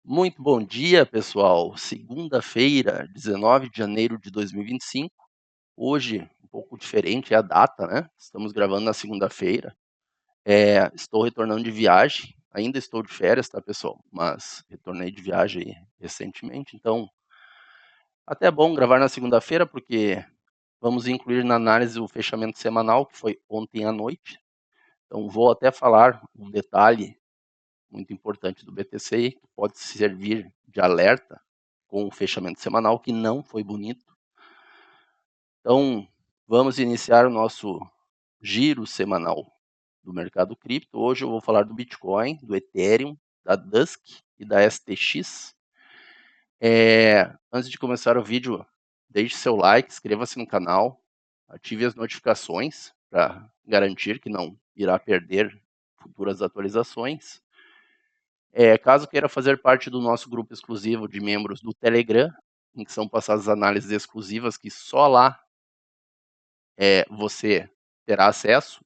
Muito bom dia, pessoal. Segunda-feira, 19 de janeiro de 2025. Hoje, um pouco diferente é a data, né? Estamos gravando na segunda-feira. Estou retornando de viagem. Ainda estou de férias, tá, pessoal? Mas retornei de viagem recentemente. Então, até é bom gravar na segunda-feira, porque vamos incluir na análise o fechamento semanal, que foi ontem à noite. Então, vou até falar um detalhe muito importante do BTC, que pode servir de alerta com o fechamento semanal, que não foi bonito. Então, vamos iniciar o nosso giro semanal do mercado cripto. Hoje eu vou falar do Bitcoin, do Ethereum, da Dusk e da STX. Antes de começar o vídeo, deixe seu like, inscreva-se no canal, ative as notificações para garantir que não irá perder futuras atualizações. Caso queira fazer parte do nosso grupo exclusivo de membros do Telegram, em que são passadas análises exclusivas que só lá você terá acesso,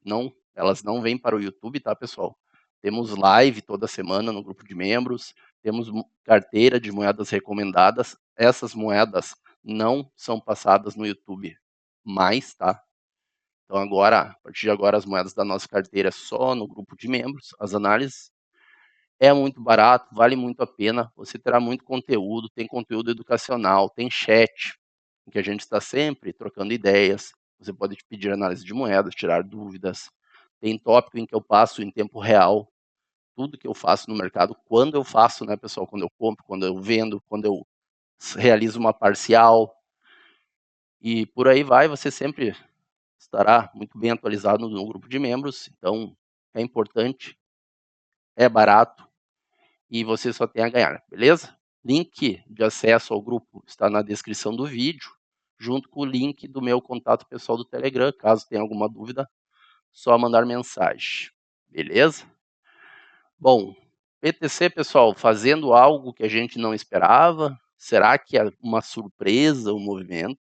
elas não vêm para o YouTube, tá, pessoal? Temos live toda semana no grupo de membros, temos carteira de moedas recomendadas, essas moedas não são passadas no YouTube mais, tá? Então agora, a partir de agora, as moedas da nossa carteira é só no grupo de membros, as análises. É muito barato, vale muito a pena, você terá muito conteúdo, tem conteúdo educacional, tem chat, em que a gente está sempre trocando ideias, você pode pedir análise de moedas, tirar dúvidas, tem tópico em que eu passo em tempo real, tudo que eu faço no mercado, quando eu faço, né, pessoal, quando eu compro, quando eu vendo, quando eu realizo uma parcial, e por aí vai, você sempre estará muito bem atualizado no grupo de membros, então é importante, é barato, e você só tem a ganhar, beleza? Link de acesso ao grupo está na descrição do vídeo, junto com o link do meu contato pessoal do Telegram. Caso tenha alguma dúvida, só mandar mensagem, beleza? Bom, BTC, pessoal, fazendo algo que a gente não esperava. Será que é uma surpresa o movimento?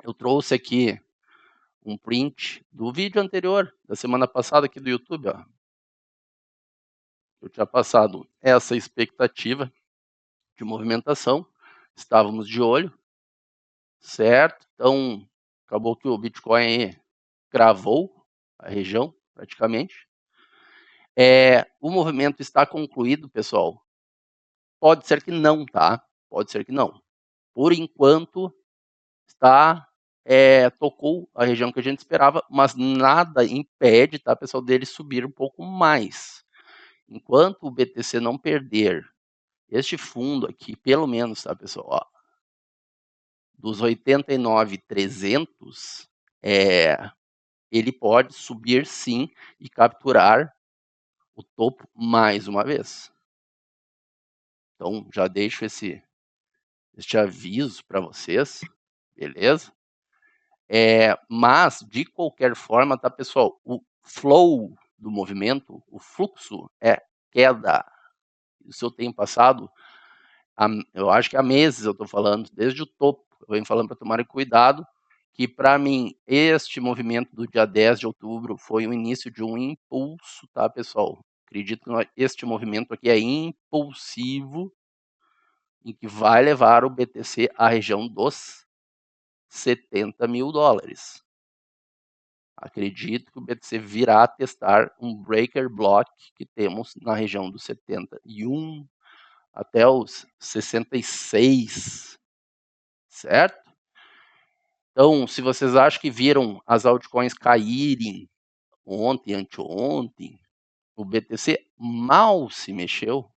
Eu trouxe aqui um print do vídeo anterior, da semana passada aqui do YouTube, ó. Eu tinha passado essa expectativa de movimentação, estávamos de olho, certo? Então, acabou que o Bitcoin cravou a região, praticamente. O movimento está concluído, pessoal? Pode ser que não, tá? Pode ser que não. Por enquanto, tocou a região que a gente esperava, mas nada impede, tá, pessoal, dele subir um pouco mais. Enquanto o BTC não perder este fundo aqui, pelo menos, tá, pessoal, ó, dos 89.300, ele pode subir sim e capturar o topo mais uma vez. Então, já deixo este aviso para vocês, beleza? Mas, de qualquer forma, tá, pessoal, o flow do movimento, o fluxo é queda. Isso eu tenho passado, eu acho que há meses eu estou falando, desde o topo, eu venho falando para tomarem cuidado, que para mim este movimento do dia 10 de outubro foi o início de um impulso, tá, pessoal? Acredito que este movimento aqui é impulsivo e que vai levar o BTC à região dos 70 mil dólares. Acredito que o BTC virá testar um breaker block que temos na região dos 71 até os 66, certo? Então, se vocês acham que viram as altcoins caírem ontem, anteontem, o BTC mal se mexeu,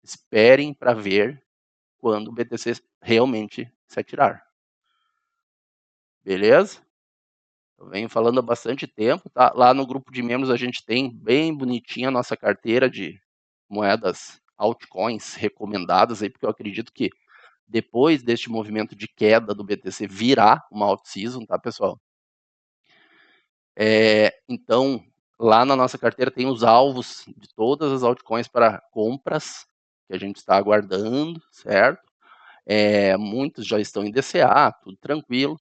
esperem para ver quando o BTC realmente se atirar. Beleza? Eu venho falando há bastante tempo, tá? Lá no grupo de membros a gente tem bem bonitinha a nossa carteira de moedas altcoins recomendadas aí, porque eu acredito que depois deste movimento de queda do BTC virá uma alt-season, tá, pessoal? Então, lá na nossa carteira tem os alvos de todas as altcoins para compras que a gente está aguardando, certo? Muitos já estão em DCA, tudo tranquilo,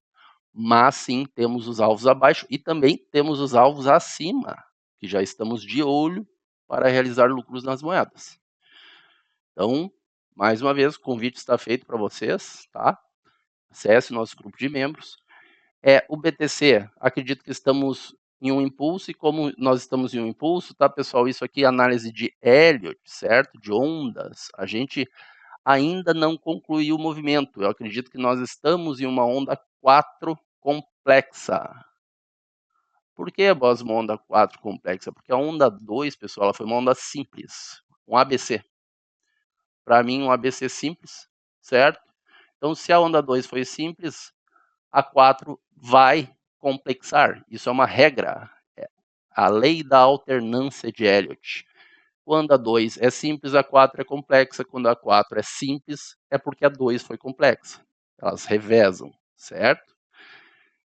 mas sim temos os alvos abaixo e também temos os alvos acima, que já estamos de olho para realizar lucros nas moedas. Então, mais uma vez, o convite está feito para vocês, tá? Acesse o nosso grupo de membros. O BTC, acredito que estamos em um impulso, e como nós estamos em um impulso, tá, pessoal? Isso aqui é análise de Elliott, certo? De ondas. A gente ainda não concluiu o movimento. Eu acredito que nós estamos em uma onda 4 complexa. Por que, Boss, uma onda 4 complexa? Porque a onda 2, pessoal, ela foi uma onda simples, um ABC. Para mim, um ABC simples, certo? Então, se a onda 2 foi simples, a 4 vai complexar. Isso é uma regra. É a lei da alternância de Elliott. Quando a 2 é simples, a 4 é complexa. Quando a 4 é simples, é porque a 2 foi complexa. Elas revezam, certo?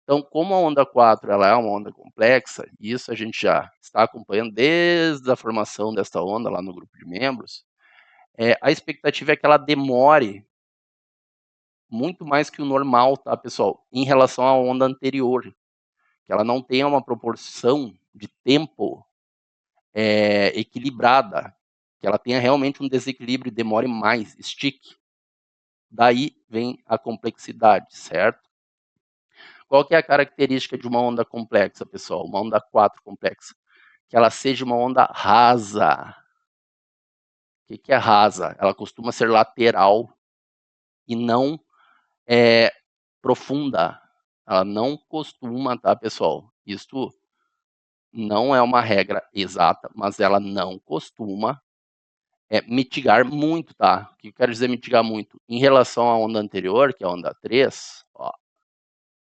Então, como a onda 4 ela é uma onda complexa, isso a gente já está acompanhando desde a formação desta onda lá no grupo de membros, a expectativa é que ela demore muito mais que o normal, tá, pessoal? Em relação à onda anterior, que ela não tenha uma proporção de tempo equilibrada, que ela tenha realmente um desequilíbrio e demore mais, estique. Daí vem a complexidade, certo? Qual que é a característica de uma onda complexa, pessoal? Uma onda 4 complexa? Que ela seja uma onda rasa. O que é rasa? Ela costuma ser lateral e não profunda. Ela não costuma, tá, pessoal? Isto não é uma regra exata, mas ela não costuma mitigar muito, tá? O que eu quero dizer mitigar muito? Em relação à onda anterior, que é a onda 3, ó,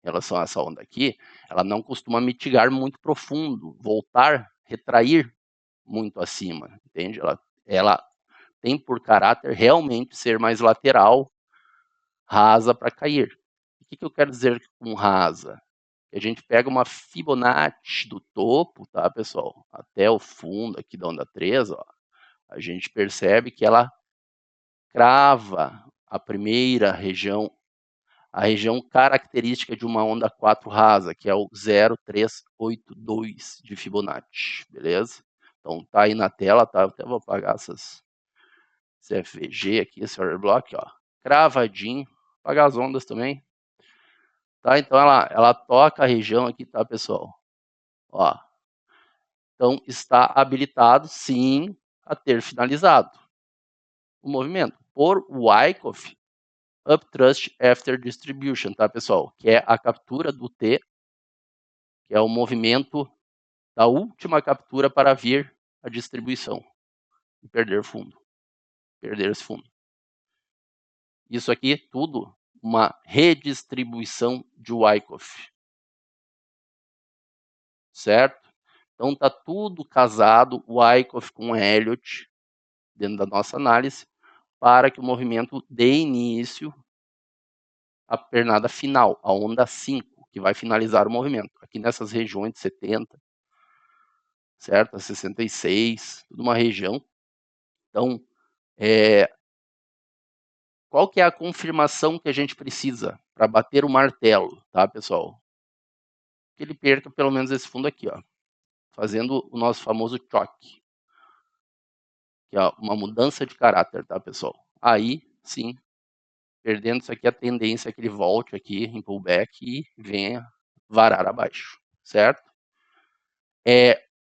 em relação a essa onda aqui, ela não costuma mitigar muito profundo, voltar, retrair muito acima, entende? Ela tem por caráter realmente ser mais lateral, rasa para cair. O que eu quero dizer com rasa? A gente pega uma Fibonacci do topo, tá, pessoal? Até o fundo aqui da onda 3, ó, a gente percebe que ela crava a primeira região, a região característica de uma onda 4 rasa, que é o 0,382 de Fibonacci, beleza? Então tá aí na tela, tá? Eu até vou apagar essas CFG aqui, esse order block, ó, cravadinho, apagar as ondas também, tá? Então ela toca a região aqui, tá, pessoal? Ó, então está habilitado, sim, a ter finalizado o movimento por Wyckoff Upthrust After Distribution, tá, pessoal? Que é a captura do T, que é o movimento da última captura para vir a distribuição e perder fundo, perder esse fundo. Isso aqui tudo uma redistribuição de Wyckoff, certo? Então tá tudo casado, Wyckoff com Elliott, dentro da nossa análise, para que o movimento dê início à pernada final, a onda 5, que vai finalizar o movimento. Aqui nessas regiões de 70, certo? A 66, tudo uma região. Então, qual que é a confirmação que a gente precisa para bater o martelo, tá, pessoal? Que ele perca pelo menos esse fundo aqui, ó, fazendo o nosso famoso choque, que é uma mudança de caráter, tá, pessoal? Aí, sim, perdendo isso aqui, a tendência é que ele volte aqui em pullback e venha varar abaixo, certo?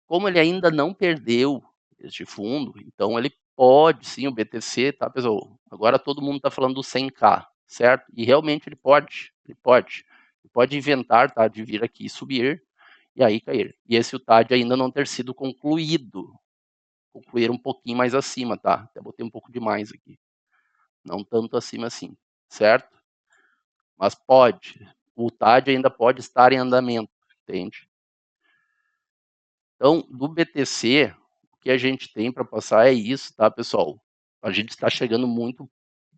Como ele ainda não perdeu este fundo, então ele pode, sim, o BTC, tá, pessoal? Agora todo mundo está falando do 100K, certo? E realmente ele pode inventar, tá, de vir aqui e subir e aí cair. E esse o TAD ainda não ter sido concluído, concluir um pouquinho mais acima, tá? Até botei um pouco demais aqui, não tanto acima assim, certo? Mas pode, o TAD ainda pode estar em andamento, entende? Então, do BTC, o que a gente tem para passar é isso, tá, pessoal? A gente está chegando muito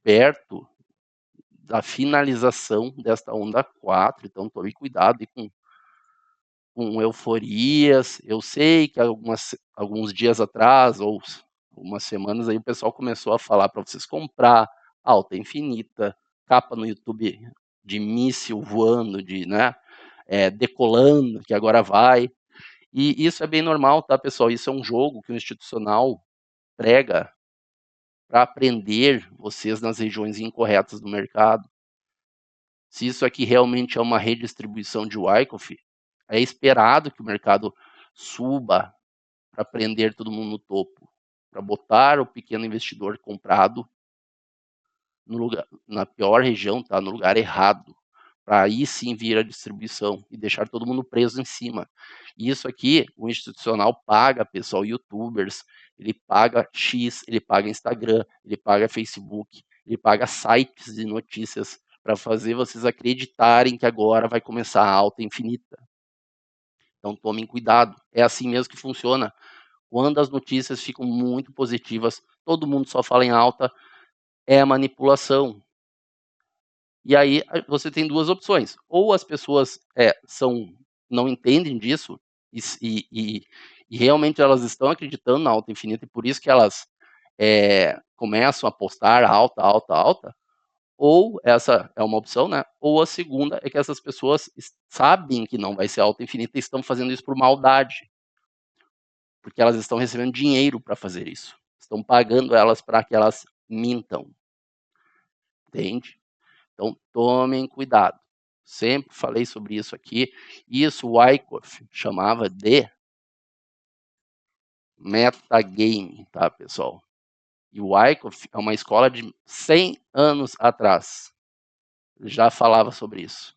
perto da finalização desta onda 4, então tome cuidado com euforias. Eu sei que alguns dias atrás, ou algumas semanas, aí o pessoal começou a falar para vocês comprar alta infinita, capa no YouTube de míssil voando, né, decolando, que agora vai. E isso é bem normal, tá, pessoal? Isso é um jogo que o institucional prega para prender vocês nas regiões incorretas do mercado. Se isso aqui realmente é uma redistribuição de Wyckoff, é esperado que o mercado suba para prender todo mundo no topo, para botar o pequeno investidor comprado no lugar, na pior região, tá? No lugar errado, para aí sim vir a distribuição e deixar todo mundo preso em cima. E isso aqui, o institucional paga, pessoal, youtubers, ele paga X, ele paga Instagram, ele paga Facebook, ele paga sites de notícias para fazer vocês acreditarem que agora vai começar a alta infinita. Então tomem cuidado, é assim mesmo que funciona. Quando as notícias ficam muito positivas, todo mundo só fala em alta, é manipulação. E aí você tem duas opções. Ou as pessoas não entendem disso e realmente elas estão acreditando na alta infinita e por isso que elas começam a apostar alta, alta, alta. Ou essa é uma opção, né? Ou a segunda é que essas pessoas sabem que não vai ser alta infinita e estão fazendo isso por maldade. Porque elas estão recebendo dinheiro para fazer isso. Estão pagando elas para que elas mintam. Entende? Então, tomem cuidado. Sempre falei sobre isso aqui. Isso o Wyckoff chamava de metagame, tá, pessoal? E o Wyckoff é uma escola de 100 anos atrás. Já falava sobre isso.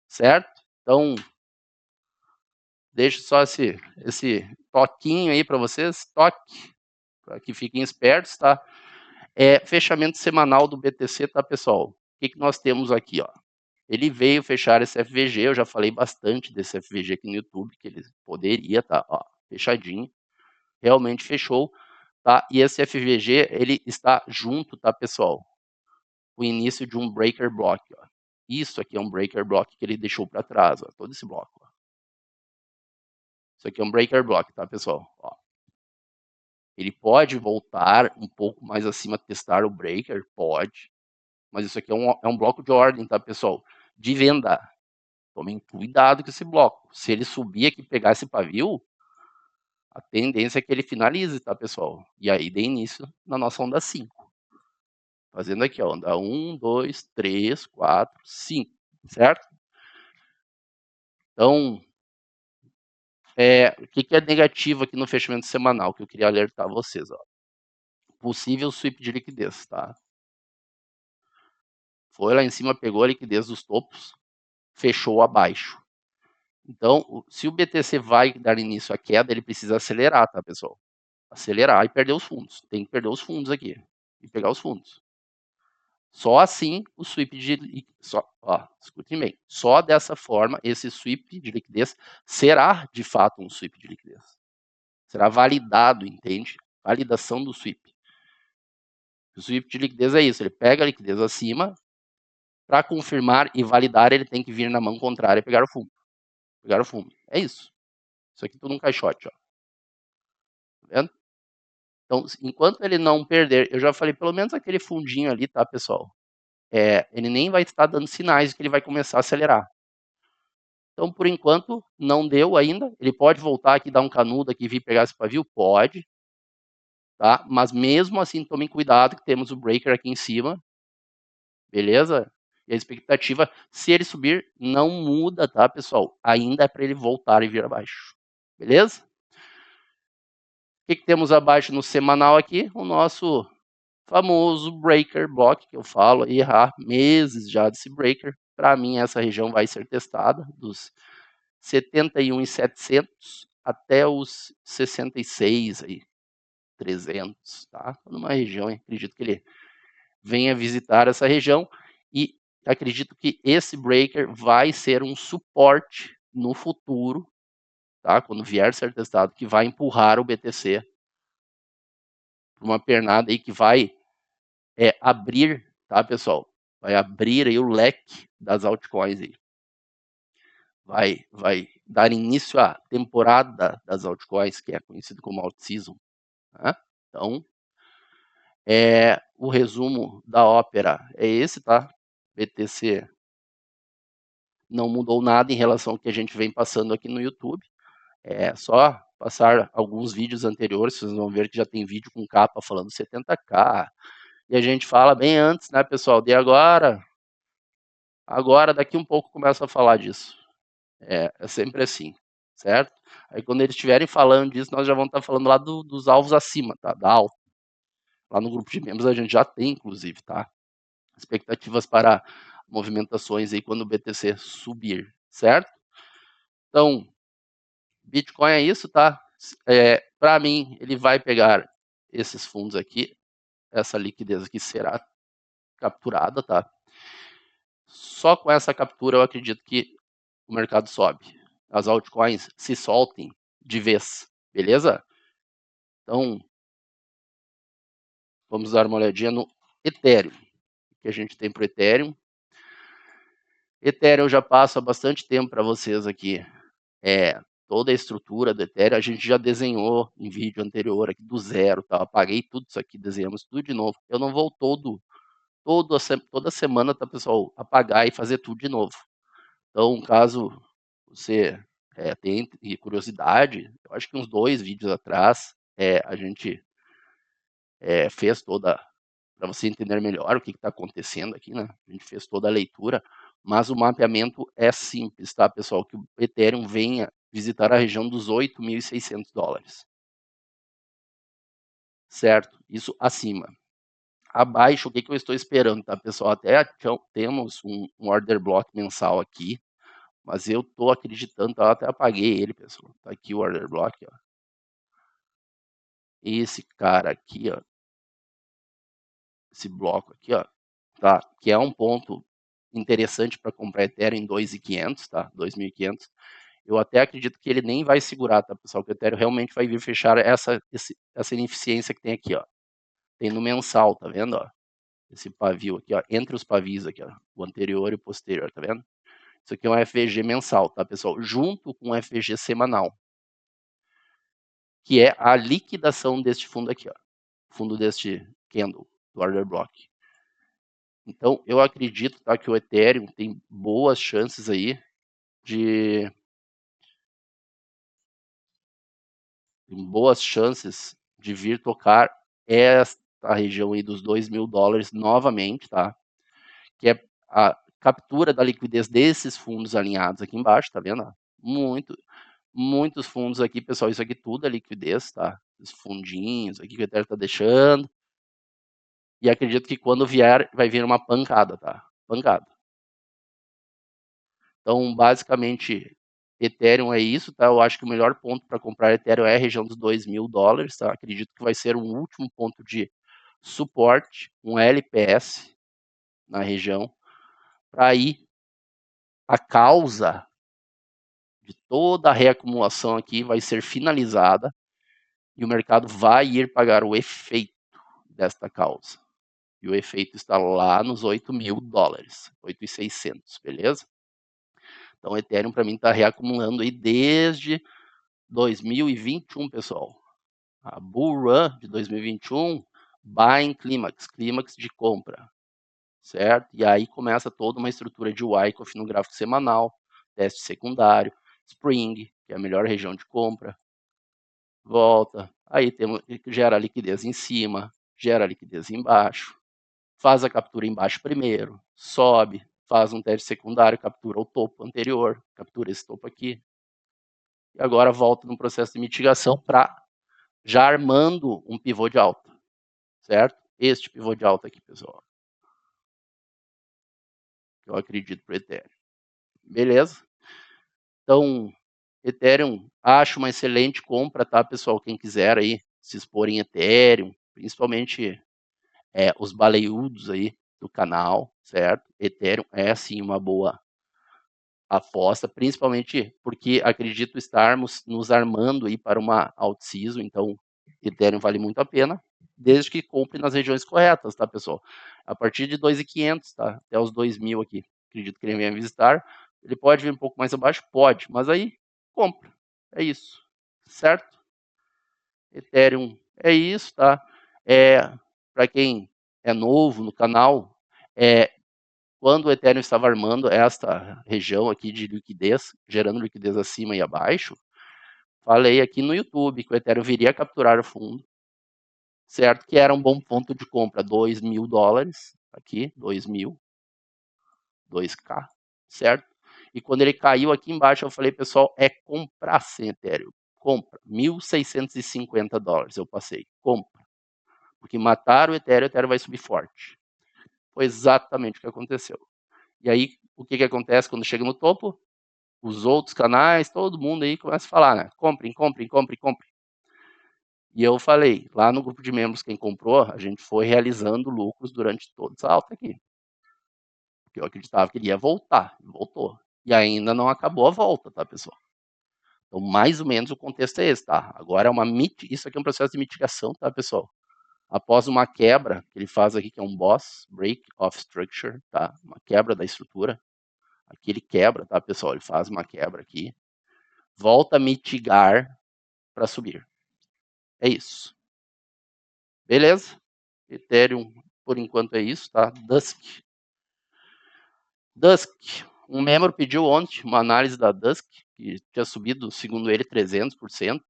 Certo? Então, deixo só esse toquinho aí para vocês. Toque, para que fiquem espertos, tá? Fechamento semanal do BTC, tá, pessoal? O que nós temos aqui, ó? Ele veio fechar esse FVG, eu já falei bastante desse FVG aqui no YouTube, que ele poderia estar fechadinho, realmente fechou, tá? E esse FVG, ele está junto, tá, pessoal? O início de um breaker block, ó. Isso aqui é um breaker block que ele deixou para trás, ó, todo esse bloco, ó. Isso aqui é um breaker block, tá, pessoal? Ó. Ele pode voltar um pouco mais acima, testar o breaker? Pode. Mas isso aqui é um bloco de ordem, tá, pessoal? De venda. Tomem cuidado com esse bloco. Se ele subir aqui e pegar esse pavio, a tendência é que ele finalize, tá, pessoal? E aí dê início na nossa onda 5. Fazendo aqui, ó, onda 1, 2, 3, 4, 5, certo? Então, o que é negativo aqui no fechamento semanal, que eu queria alertar vocês, ó. Possível sweep de liquidez, tá? Foi lá em cima, pegou a liquidez dos topos, fechou abaixo. Então, se o BTC vai dar início à queda, ele precisa acelerar, tá, pessoal? Acelerar e perder os fundos. Tem que perder os fundos aqui e pegar os fundos. Só assim o sweep de escutem bem. Só dessa forma esse sweep de liquidez será de fato um sweep de liquidez. Será validado, entende? Validação do sweep. O sweep de liquidez é isso, ele pega a liquidez acima, para confirmar e validar ele tem que vir na mão contrária e pegar o fundo. Pegar o fundo. É isso. Isso aqui tudo um caixote, ó. Tá vendo? Então, enquanto ele não perder, eu já falei pelo menos aquele fundinho ali, tá, pessoal? Ele nem vai estar dando sinais de que ele vai começar a acelerar. Então, por enquanto, não deu ainda. Ele pode voltar aqui, dar um canudo aqui, vir pegar esse pavio? Pode. Tá? Mas mesmo assim, tomem cuidado que temos o breaker aqui em cima. Beleza? E a expectativa, se ele subir, não muda, tá, pessoal? Ainda é para ele voltar e vir abaixo. Beleza? O que temos abaixo no semanal aqui? O nosso famoso breaker block, que eu falo aí há meses já desse breaker. Para mim, essa região vai ser testada dos 71.700 até os 66 aí, 300, tá? Numa região, acredito que ele venha visitar essa região e acredito que esse breaker vai ser um suporte no futuro, tá? Quando vier ser testado, que vai empurrar o BTC para uma pernada aí que vai abrir, tá, pessoal? Vai abrir aí o leque das altcoins aí. Vai dar início à temporada das altcoins, que é conhecido como alt season. Tá? Então, o resumo da ópera é esse, tá? BTC não mudou nada em relação ao que a gente vem passando aqui no YouTube. Só passar alguns vídeos anteriores, vocês vão ver que já tem vídeo com capa falando 70K, e a gente fala bem antes, né, pessoal, de agora daqui um pouco começa a falar disso. É sempre assim, certo? Aí quando eles estiverem falando disso, nós já vamos estar falando lá dos alvos acima, tá? Da alta. Lá no grupo de membros a gente já tem, inclusive, tá? Expectativas para movimentações aí quando o BTC subir, certo? Então, Bitcoin é isso, tá? Para mim, ele vai pegar esses fundos aqui, essa liquidez aqui será capturada, tá? Só com essa captura eu acredito que o mercado sobe. As altcoins se soltem de vez, beleza? Então, vamos dar uma olhadinha no Ethereum, que a gente tem para o Ethereum. Ethereum eu já passo há bastante tempo para vocês aqui. Toda a estrutura do Ethereum a gente já desenhou em vídeo anterior aqui do zero, tá? Apaguei tudo isso aqui, desenhamos tudo de novo. Eu não vou toda semana, tá, pessoal, apagar e fazer tudo de novo. Então, caso você tenha curiosidade, eu acho que uns 2 vídeos atrás a gente fez toda, para você entender melhor o que está acontecendo aqui, né? A gente fez toda a leitura, mas o mapeamento é simples, tá, pessoal? Que o Ethereum venha visitar a região dos $8.600. Certo? Isso acima. Abaixo, o que eu estou esperando, tá, pessoal? Até temos um order block mensal aqui, mas eu tô acreditando, tá? Eu até apaguei ele, pessoal. Tá aqui o order block, ó. Esse cara aqui, ó. Esse bloco aqui, ó. Tá? Que é um ponto interessante para comprar Ethereum em 2.500, tá? 2.500. Eu até acredito que ele nem vai segurar, tá, pessoal? Que o Ethereum realmente vai vir fechar essa ineficiência que tem aqui, ó. Tem no mensal, tá vendo, ó? Esse pavio aqui, ó, entre os pavios aqui, ó, o anterior e o posterior, tá vendo? Isso aqui é um FVG mensal, tá, pessoal? Junto com o FVG semanal, que é a liquidação deste fundo aqui, ó, fundo deste candle, do order block. Então, eu acredito, tá, que o Ethereum tem boas chances aí de vir tocar esta região aí dos $2.000 novamente, tá? Que é a captura da liquidez desses fundos alinhados aqui embaixo, tá vendo? Muitos fundos aqui, pessoal, isso aqui tudo é liquidez, tá? Os fundinhos aqui que o Ethereum tá deixando. E acredito que quando vier, vai vir uma pancada, tá? Pancada. Então, basicamente, Ethereum é isso, tá? Eu acho que o melhor ponto para comprar Ethereum é a região dos $2.000, tá? Acredito que vai ser um último ponto de suporte, um LPS na região, para aí a causa de toda a reacumulação aqui vai ser finalizada e o mercado vai ir pagar o efeito desta causa. E o efeito está lá nos $8.000, 8.600, beleza? Então, o Ethereum para mim está reacumulando aí desde 2021, pessoal. A Bull Run de 2021, Buying Clímax, clímax de compra, certo? E aí começa toda uma estrutura de Wyckoff no gráfico semanal, teste secundário, Spring, que é a melhor região de compra, volta, aí gera liquidez em cima, gera liquidez embaixo, faz a captura embaixo primeiro, sobe, faz um teste secundário, captura o topo anterior, captura esse topo aqui, e agora volta no processo de mitigação para já armando um pivô de alta, certo? Este pivô de alta aqui, pessoal, que eu acredito para o Ethereum. Beleza? Então, Ethereum, acho uma excelente compra, tá, pessoal? Quem quiser aí se expor em Ethereum, principalmente os baleiudos aí do canal, certo? Ethereum é sim uma boa aposta, principalmente porque acredito estarmos nos armando aí para uma alt-season, então Ethereum vale muito a pena, desde que compre nas regiões corretas, tá, pessoal? A partir de 2.500, tá? Até os 2.000 aqui, acredito que ele venha visitar. Ele pode vir um pouco mais abaixo? Pode, mas aí compra. É isso, certo? Ethereum é isso, tá? Para quem é novo no canal, quando o Ethereum estava armando esta região aqui de liquidez, gerando liquidez acima e abaixo, falei aqui no YouTube que o Ethereum viria a capturar o fundo, certo? Que era um bom ponto de compra, $2.000, aqui, 2.000, 2K, certo? E quando ele caiu aqui embaixo, eu falei, pessoal, é comprar sem Ethereum. Compra, $1.650 eu passei, compra. Porque mataram o Ethereum vai subir forte. Foi exatamente o que aconteceu. E aí, o que acontece quando chega no topo? Os outros canais, todo mundo aí começa a falar, né? Comprem, comprem, comprem, comprem. E eu falei, lá no grupo de membros, quem comprou, a gente foi realizando lucros durante toda essa alta aqui. Porque eu acreditava que ele ia voltar, voltou. E ainda não acabou a volta, tá, pessoal? Então, mais ou menos o contexto é esse, tá? Agora é isso aqui é um processo de mitigação, tá, pessoal? Após uma quebra, que ele faz aqui, que é um boss, break of structure, tá? Uma quebra da estrutura. Aqui ele quebra, tá, pessoal? Ele faz uma quebra aqui. Volta a mitigar para subir. É isso. Beleza? Ethereum, por enquanto é isso, tá? Dusk. Um membro pediu ontem uma análise da Dusk, que tinha subido, segundo ele, 300%.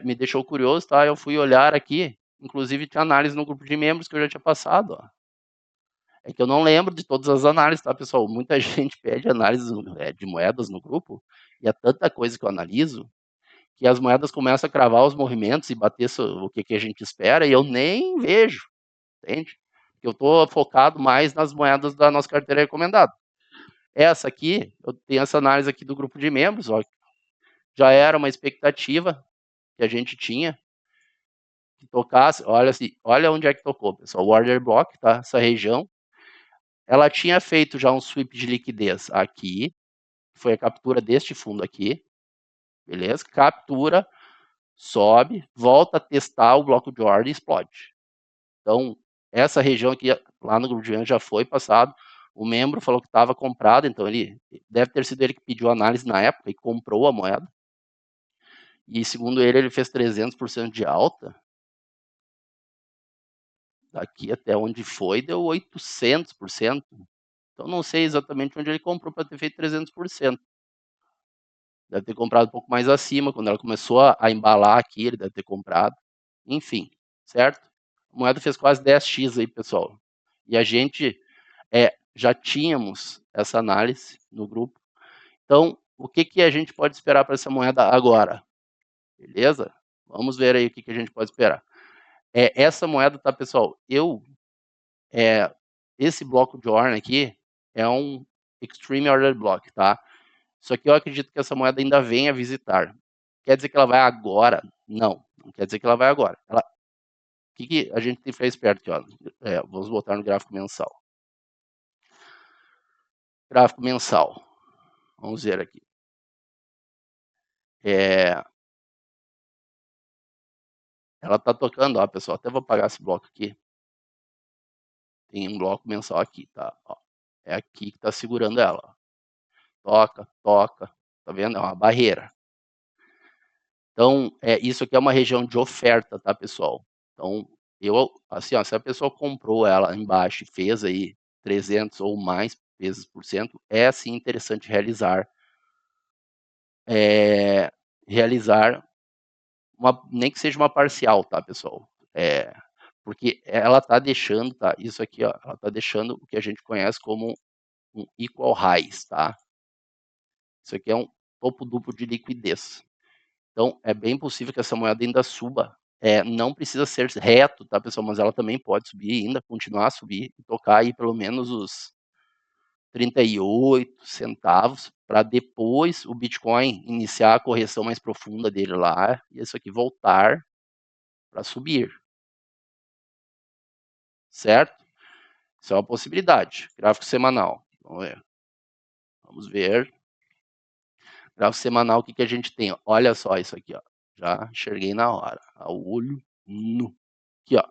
Me deixou curioso, tá? Eu fui olhar aqui, inclusive tinha análise no grupo de membros que eu já tinha passado, ó. É que eu não lembro de todas as análises, tá, pessoal? Muita gente pede análise de moedas no grupo, e é tanta coisa que eu analiso, que as moedas começam a cravar os movimentos e bater o que a gente espera, e eu nem vejo, entende? Eu estou focado mais nas moedas da nossa carteira recomendada. Essa aqui, eu tenho essa análise aqui do grupo de membros, ó, já era uma expectativa que a gente tinha, que tocasse, olha onde é que tocou, pessoal, o order block, tá? Essa região, ela tinha feito já um sweep de liquidez aqui, foi a captura deste fundo aqui, beleza? Captura, sobe, volta a testar o bloco de ordem e explode. Então, essa região aqui, lá no grupo de vendas já foi passado, o membro falou que estava comprado, então ele deve ter sido ele que pediu análise na época e comprou a moeda. E segundo ele fez 300% de alta. Daqui até onde foi, deu 800%. Então, não sei exatamente onde ele comprou para ter feito 300%. Deve ter comprado um pouco mais acima, quando ela começou a embalar aqui, ele deve ter comprado. Enfim, certo? A moeda fez quase 10x aí, pessoal. E a gente já tínhamos essa análise no grupo. Então, o que a gente pode esperar para essa moeda agora? Beleza? Vamos ver aí o que a gente pode esperar. Essa moeda, tá, pessoal? Esse bloco de ordem aqui é um Extreme Order Block, tá? Só que eu acredito que essa moeda ainda venha visitar. Quer dizer que ela vai agora? Não, não quer dizer que ela vai agora. O que a gente tem que ficar esperto aqui, ó? Vamos botar no gráfico mensal. Gráfico mensal. Vamos ver aqui. Ela tá tocando, ó, pessoal. Até vou apagar esse bloco aqui. Tem um bloco mensal aqui, tá? Ó, é aqui que tá segurando ela. Ó. Toca, toca. Tá vendo? É uma barreira. Então, isso aqui é uma região de oferta, tá, pessoal? Então, assim, ó, se a pessoa comprou ela embaixo e fez aí 300 ou mais vezes por cento, é sim interessante realizar nem que seja uma parcial, tá, pessoal? Porque ela tá deixando, tá? Isso aqui, ó, ela tá deixando o que a gente conhece como um equal highs, tá? Isso aqui é um topo duplo de liquidez. Então, é bem possível que essa moeda ainda suba. Não precisa ser reto, tá, pessoal? Mas ela também pode subir ainda, continuar a subir e tocar aí pelo menos os 38 centavos para depois o Bitcoin iniciar a correção mais profunda dele lá e isso aqui voltar para subir. Certo? Isso é uma possibilidade. Gráfico semanal. Vamos ver. Gráfico semanal, o que a gente tem? Olha só isso aqui, ó. Já enxerguei na hora. Ao olho nu. Aqui, ó.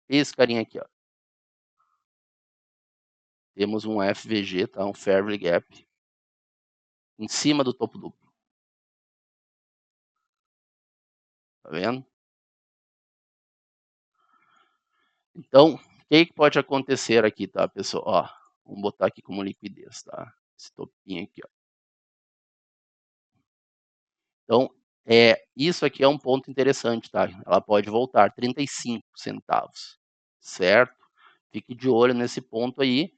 Esse carinha aqui, ó. Temos um FVG, tá? Um Fairly Gap. Em cima do topo duplo. Tá vendo? Então, o que pode acontecer aqui, tá, pessoal? Ó, vamos botar aqui como liquidez, tá? Esse topinho aqui, ó. Então, isso aqui é um ponto interessante, tá? Ela pode voltar 35 centavos, certo? Fique de olho nesse ponto aí.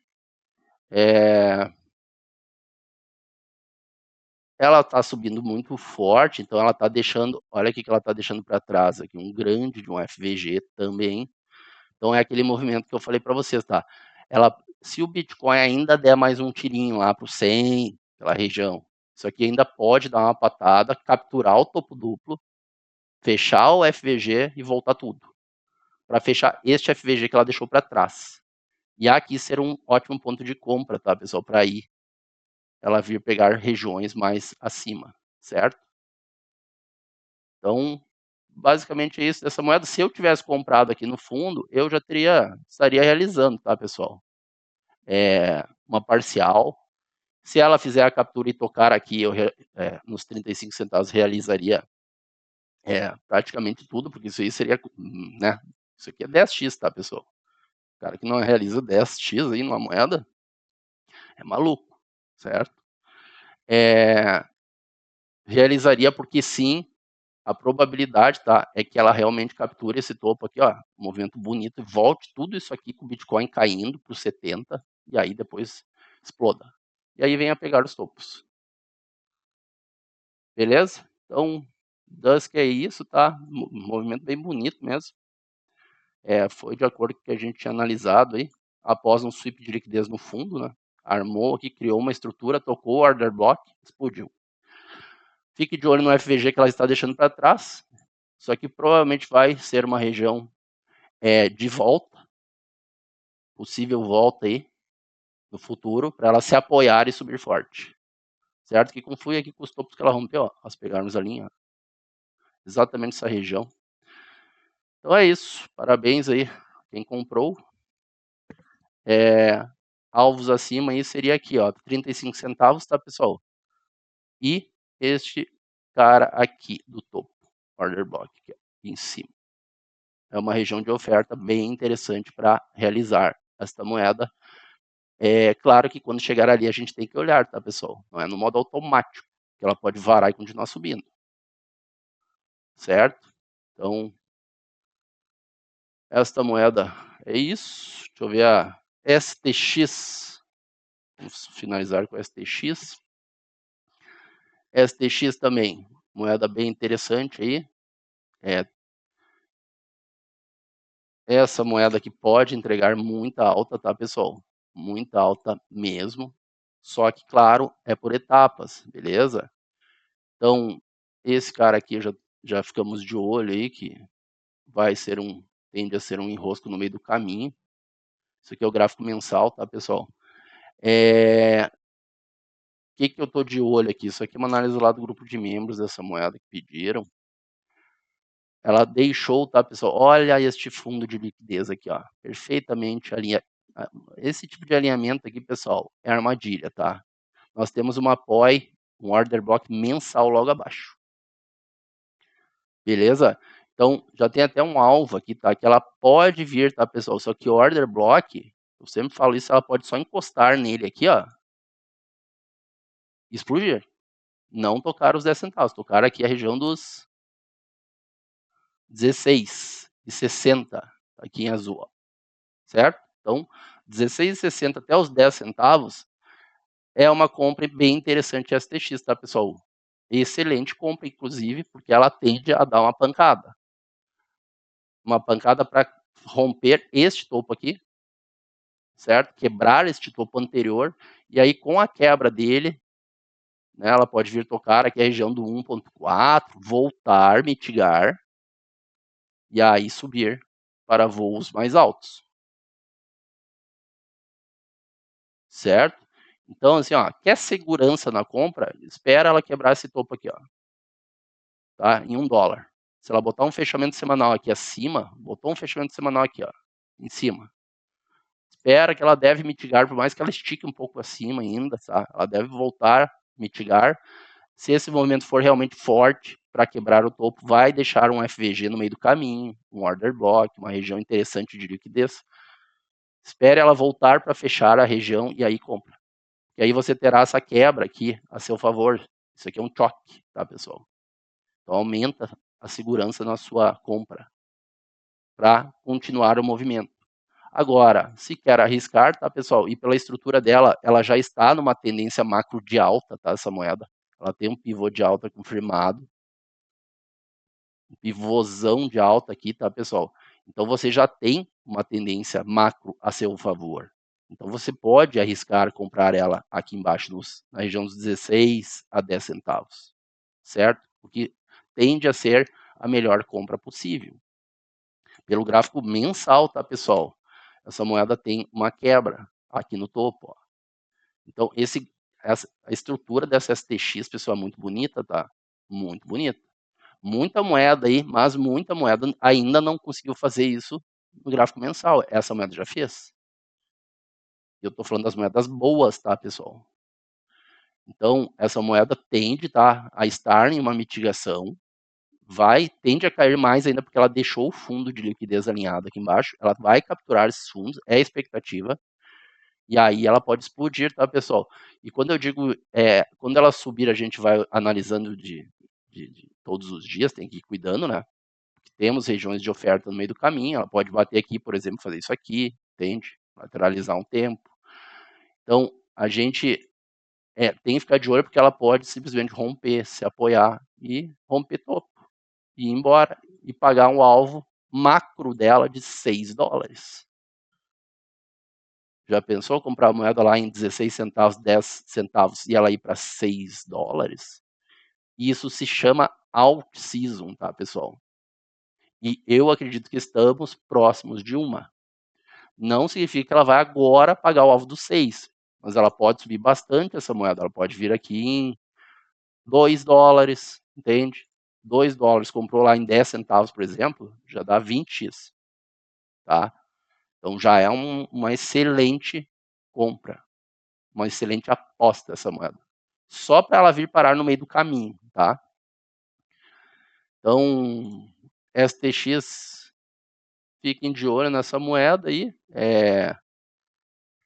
Ela está subindo muito forte, então ela está deixando, olha o que ela está deixando para trás aqui, um grande de um FVG também. Então é aquele movimento que eu falei para vocês, tá? Se o Bitcoin ainda der mais um tirinho lá para o 100, aquela região, isso aqui ainda pode dar uma patada, capturar o topo duplo, fechar o FVG e voltar tudo, para fechar este FVG que ela deixou para trás. E aqui ser um ótimo ponto de compra, tá, pessoal, para ir ela vir pegar regiões mais acima, certo? Então, basicamente é isso dessa moeda. Se eu tivesse comprado aqui no fundo, eu já estaria realizando, tá, pessoal? Uma parcial. Se ela fizer a captura e tocar aqui, eu nos 35 centavos realizaria praticamente tudo, porque isso aí seria, né? Isso aqui é 10x, tá, pessoal? O cara que não realiza 10x aí numa moeda é maluco, certo? Realizaria porque sim, a probabilidade, tá, é que ela realmente capture esse topo aqui, ó, um movimento bonito, e volte tudo isso aqui com o Bitcoin caindo para os 70, e aí depois exploda. E aí vem a pegar os topos. Beleza? Então, Dusk é isso, tá? Movimento bem bonito mesmo. Foi de acordo com o que a gente tinha analisado aí, após um sweep de liquidez no fundo, né? Armou aqui, criou uma estrutura, tocou o order block, explodiu. Fique de olho no FVG que ela está deixando para trás. Isso aqui provavelmente vai ser uma região de volta, possível volta aí no futuro, para ela se apoiar e subir forte. Certo? Que conflui aqui com os topos que ela rompeu, ó. Nós pegarmos a linha, exatamente essa região. Então é isso. Parabéns aí quem comprou. Alvos acima aí seria aqui, ó, 35 centavos, tá, pessoal? E este cara aqui do topo, order block, aqui, ó, em cima. É uma região de oferta bem interessante para realizar esta moeda. Claro que quando chegar ali a gente tem que olhar, tá, pessoal? Não é no modo automático, que ela pode varar e continuar subindo. Certo? Então, esta moeda é isso. Deixa eu ver a STX. Vamos finalizar com a STX. STX também, moeda bem interessante aí. Essa moeda aqui pode entregar muita alta, tá, pessoal? Muita alta mesmo. Só que, claro, é por etapas, beleza? Então, esse cara aqui já ficamos de olho aí, que tende a ser um enrosco no meio do caminho. Isso aqui é o gráfico mensal, tá, pessoal? O que eu tô de olho aqui? Isso aqui é uma análise lá do grupo de membros dessa moeda que pediram. Ela deixou, tá, pessoal? Olha este fundo de liquidez aqui, ó. Perfeitamente alinhado. Esse tipo de alinhamento aqui, pessoal, é armadilha, tá? Nós temos uma POI, um order block mensal logo abaixo. Beleza? Então, já tem até um alvo aqui, tá? Que ela pode vir, tá, pessoal? Só que o order block, eu sempre falo isso, ela pode só encostar nele aqui, ó. E explodir. Não tocar os 10 centavos. Tocar aqui a região dos 16,60, aqui em azul, ó. Certo? Então, 16,60 até os 10 centavos é uma compra bem interessante STX, tá, pessoal? Excelente compra, inclusive, porque ela tende a dar uma pancada. Uma pancada para romper este topo aqui, certo? Quebrar este topo anterior, e aí com a quebra dele, né, ela pode vir tocar aqui a região do 1.4, voltar, mitigar, e aí subir para voos mais altos. Certo? Então, assim, ó, quer segurança na compra? Espera ela quebrar esse topo aqui, ó. Tá? Em $1. Se ela botar um fechamento semanal aqui acima, botou um fechamento semanal aqui, ó, em cima. Espera que ela deve mitigar, por mais que ela estique um pouco acima ainda, tá? Ela deve voltar, mitigar. Se esse movimento for realmente forte para quebrar o topo, vai deixar um FVG no meio do caminho, um order block, uma região interessante de liquidez. Espere ela voltar para fechar a região e aí compra. E aí você terá essa quebra aqui a seu favor. Isso aqui é um choque, tá, pessoal? Então aumenta a segurança na sua compra para continuar o movimento. Agora, se quer arriscar, tá, pessoal? E pela estrutura dela, ela já está numa tendência macro de alta, tá? Essa moeda. Ela tem um pivô de alta confirmado. Um pivôzão de alta aqui, tá, pessoal? Então você já tem uma tendência macro a seu favor. Então você pode arriscar comprar ela aqui embaixo, na região dos 16 a 10 centavos, certo? Porque tende a ser a melhor compra possível. Pelo gráfico mensal, tá, pessoal? Essa moeda tem uma quebra aqui no topo, ó. Então, a estrutura dessa STX, pessoal, é muito bonita, tá? Muito bonita. Muita moeda aí, mas muita moeda ainda não conseguiu fazer isso no gráfico mensal. Essa moeda já fez. Eu estou falando das moedas boas, tá, pessoal? Então, essa moeda tende, tá, a estar em uma mitigação, tende a cair mais ainda porque ela deixou o fundo de liquidez alinhado aqui embaixo, ela vai capturar esses fundos, é a expectativa, e aí ela pode explodir, tá, pessoal? E quando eu digo, quando ela subir, a gente vai analisando de todos os dias, tem que ir cuidando, né? Temos regiões de oferta no meio do caminho, ela pode bater aqui, por exemplo, fazer isso aqui, entende? Lateralizar um tempo. Então, a gente tem que ficar de olho porque ela pode simplesmente romper, se apoiar e romper topo, e ir embora, e pagar um alvo macro dela de 6 dólares. Já pensou comprar a moeda lá em 16 centavos, 10 centavos e ela ir para 6 dólares? Isso se chama out-season, tá, pessoal? E eu acredito que estamos próximos de uma. Não significa que ela vai agora pagar o alvo dos 6, mas ela pode subir bastante essa moeda. Ela pode vir aqui em 2 dólares, entende? 2 dólares, comprou lá em 10 centavos, por exemplo, já dá 20x, tá? Então já é uma excelente compra, uma excelente aposta essa moeda. Só para ela vir parar no meio do caminho, tá? Então, STX, fiquem de olho nessa moeda aí.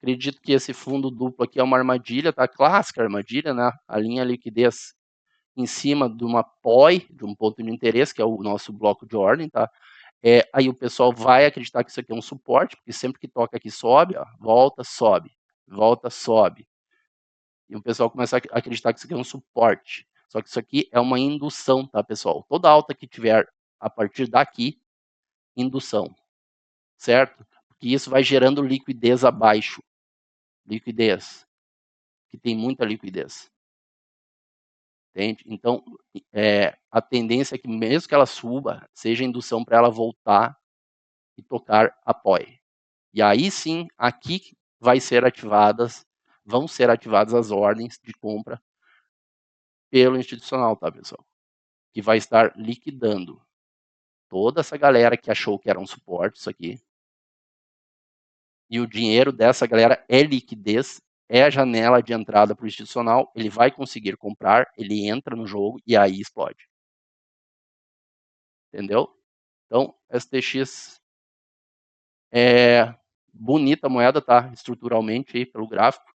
Acredito que esse fundo duplo aqui é uma armadilha, tá? Clássica armadilha, né? Alinha a liquidez em cima de uma POI, de um ponto de interesse, que é o nosso bloco de ordem, tá? Aí o pessoal vai acreditar que isso aqui é um suporte, porque sempre que toca aqui sobe, ó, volta, sobe, volta, sobe. E o pessoal começa a acreditar que isso aqui é um suporte. Só que isso aqui é uma indução, tá, pessoal? Toda alta que tiver a partir daqui, indução, certo? Porque isso vai gerando liquidez abaixo. Liquidez. Que tem muita liquidez. Entende? Então, a tendência é que mesmo que ela suba, seja indução para ela voltar e tocar apoio. E aí sim, aqui vão ser ativadas as ordens de compra pelo institucional, tá, pessoal? Que vai estar liquidando toda essa galera que achou que era um suporte, isso aqui. E o dinheiro dessa galera é liquidez, é a janela de entrada para o institucional, ele vai conseguir comprar, ele entra no jogo e aí explode. Entendeu? Então, STX é bonita a moeda, tá? Estruturalmente aí, pelo gráfico.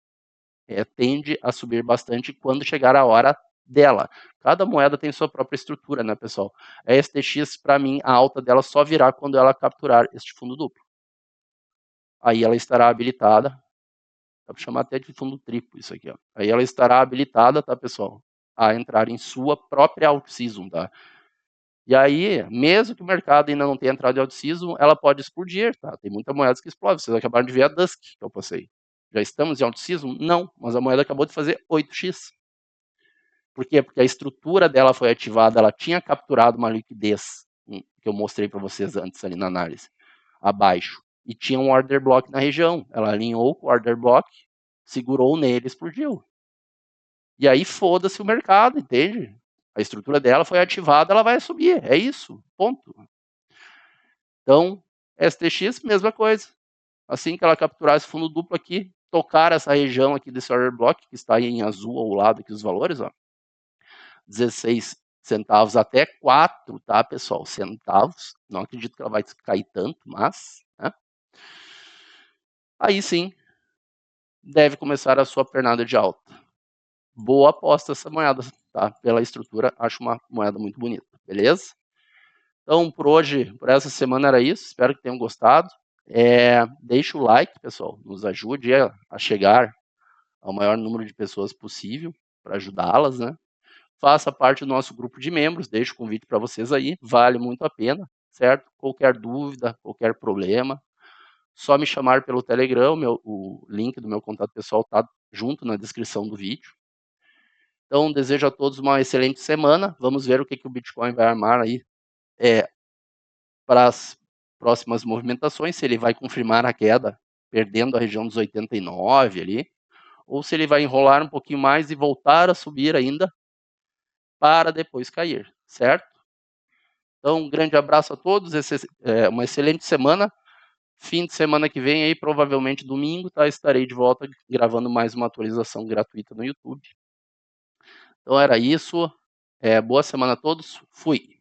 Tende a subir bastante quando chegar a hora dela. Cada moeda tem sua própria estrutura, né, pessoal? A STX, para mim, a alta dela só virá quando ela capturar este fundo duplo. Aí ela estará habilitada. Dá para chamar até de fundo triplo isso aqui, ó. Aí ela estará habilitada, tá, pessoal? A entrar em sua própria out-season, tá? E aí, mesmo que o mercado ainda não tenha entrado em out-season, ela pode explodir, tá? Tem muita moeda que explode. Vocês acabaram de ver a Dusk que eu passei. Já estamos em out-season? Não, mas a moeda acabou de fazer 8x. Por quê? Porque a estrutura dela foi ativada, ela tinha capturado uma liquidez, que eu mostrei para vocês antes ali na análise, abaixo. E tinha um order block na região. Ela alinhou com o order block, segurou nele e explodiu. E aí foda-se o mercado, entende? A estrutura dela foi ativada, ela vai subir. É isso, ponto. Então, STX, mesma coisa. Assim que ela capturar esse fundo duplo aqui, tocar essa região aqui desse order block, que está aí em azul ao lado aqui os valores, ó. 16 centavos até 4, tá, pessoal? Centavos. Não acredito que ela vai cair tanto, mas, né? Aí sim, deve começar a sua pernada de alta. Boa aposta essa moeda, tá? Pela estrutura, acho uma moeda muito bonita. beleza? Então, por hoje, por essa semana era isso, espero que tenham gostado. Deixe o like, pessoal, nos ajude a chegar ao maior número de pessoas possível, para ajudá-las, né? Faça parte do nosso grupo de membros, deixo o convite para vocês aí, vale muito a pena, certo? Qualquer dúvida, qualquer problema, só me chamar pelo Telegram, o link do meu contato pessoal está junto na descrição do vídeo. Então, desejo a todos uma excelente semana, vamos ver o que o Bitcoin vai armar aí para as próximas movimentações, se ele vai confirmar a queda, perdendo a região dos 89 ali, ou se ele vai enrolar um pouquinho mais e voltar a subir ainda, para depois cair, certo? Então, um grande abraço a todos, uma excelente semana. Fim de semana que vem, aí, provavelmente domingo, tá? Estarei de volta gravando mais uma atualização gratuita no YouTube. Então era isso. Boa semana a todos. Fui.